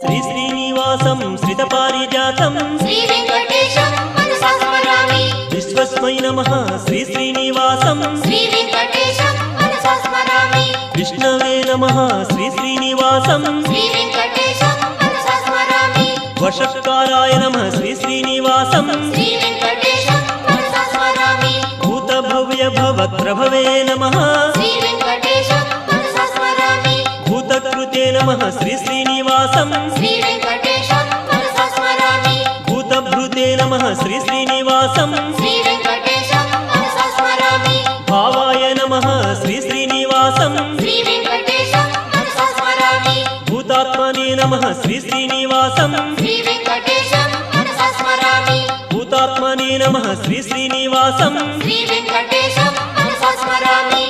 श्री श्रीनिवासं श्रितपारिजातं श्री वेंकटेशं मनसा स्मरामि। विश्वस्मै नमः श्री श्रीनिवासं श्री वेंकटेशं मनसा स्मरामि। विष्णवे नमः श्री श्रीनिवासं श्री वेंकटेशं मनसा स्मरामि। वषट्काराय नमः श्री श्रीनिवासं श्री वेंकटेशं मनसा स्मरामि। भूतभव्य भवत्प्रभवे नमः श्री वेंकटेशं मनसा स्मरामि। भूतकृते नमः श्री श्रीनिवासं श्री वेंकटेशं मनसा स्मरामि। भूतभृते नमः श्री श्रीनिवासं श्री वेंकटेशं मनसा स्मरामि। भावाय नमः श्री श्रीनिवासं श्री वेंकटेशं मनसा स्मरामि। भूतात्मने नमः श्री श्रीनिवासं श्री वेंकटेशं मनसा स्मरामि। भूतात्मने नमः श्री श्रीनिवासं श्री वेंकटेशं मनसा स्मरामि।